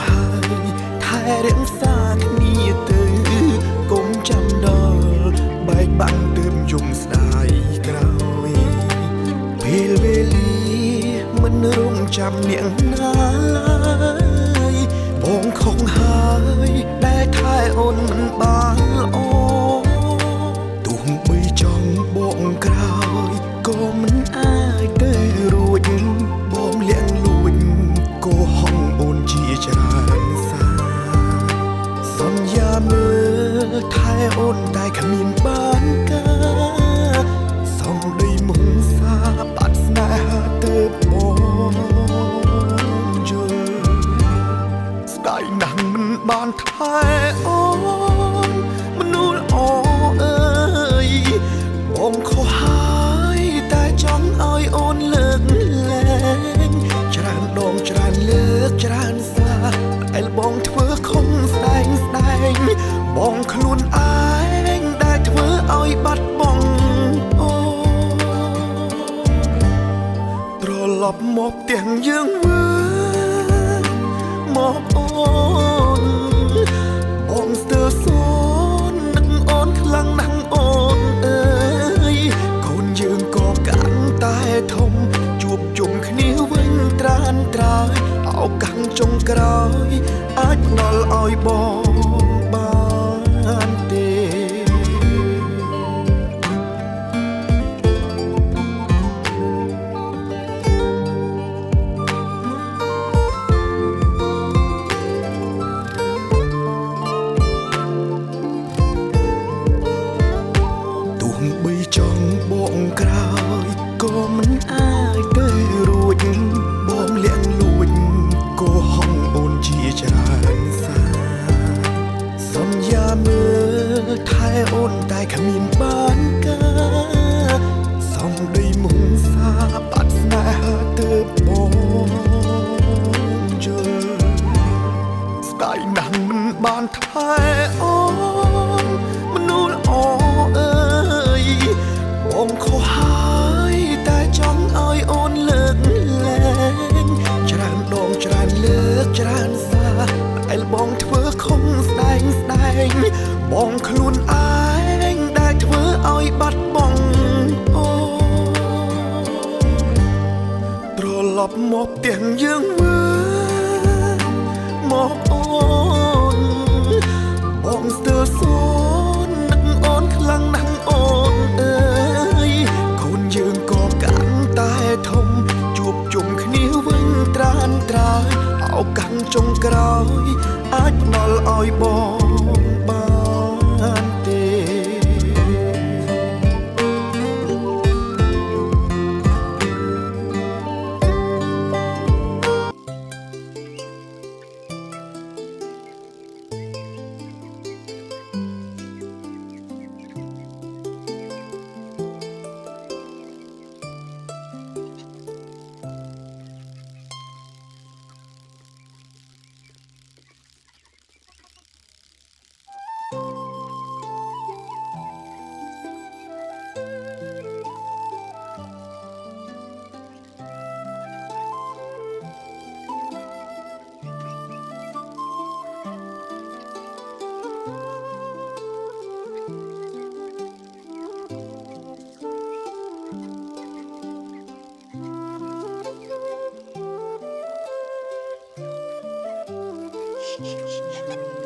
ហើយថែរៀងសាគ្នាទៅកុំចាំដល់បែកបាំងទើបយំស្ដាយក្រោយពេលវេលាមិនរងចាំនាងណាឡើយបងខំហើយដែលថែអូនមិនបានល្អទោះបីចង់បងក្រោយក៏មិនអាចទៅរួចបងលាក់លួចក៏ហងអូនជាច្រើនសាសន្យាមើលថែអូនតែគ្មានបានការសំដីមុនសាបាត់ស្នេហាទៅបងយល់ស្ដាយណាស់មិនបានថែអូនមនុស្សល្អអើយបងខុសហើយតែចង់ឲ្យអូនលើកលែងច្រើនដងច្រើនលើកច្រើនសារដែលបងធ្វើខំស្ដែងបងខ្លួនឯងដែលធ្វើឲ្យបាត់បង់អូត្រឡប់មកផ្ទះយើងមើលមកអូនបងស្ទើរសូននឹកអូនខ្លាំងណាស់អូនអើយកូនយើងក៏កាន់តែធំជួបជុំគ្នាវិញត្រានត្រើយឱកាសចុងក្រោយអាចដល់ឲ្យបងបានទេទោះបីចង់បងក្រោយក៏មិនអាចទៅរួចបងលាក់លួចក៏ហងអូនជាច្រើនសាសន្យាមើលថែអូនតែគ្មានបានការសំដីមុនសាបាត់ស្នេហាទៅបងយល់ស្ដាយណាស់មិនបានថែអូនមនុស្សល្អអើយបងខុសហើយតែចង់ឲ្យអូនលើកលែងច្រើនដងច្រើនលើកច្រើនសារដែលបងធ្វើខំស្ដែងបងខ្លួនឯងដែលធ្វើឲ្យបាត់បង់អូត្រឡប់មកផ្ទះយើងមើលមកអូនបងស្ទើរសូននឹកអូនខ្លាំងណាស់អូនអើយកូនយើងក៏កាន់តែធំជួបជុំគ្នាវិញត្រានត្រើយឱកាសចុងក្រោយអាចដល់ឲ្យបងបានទេ Shh.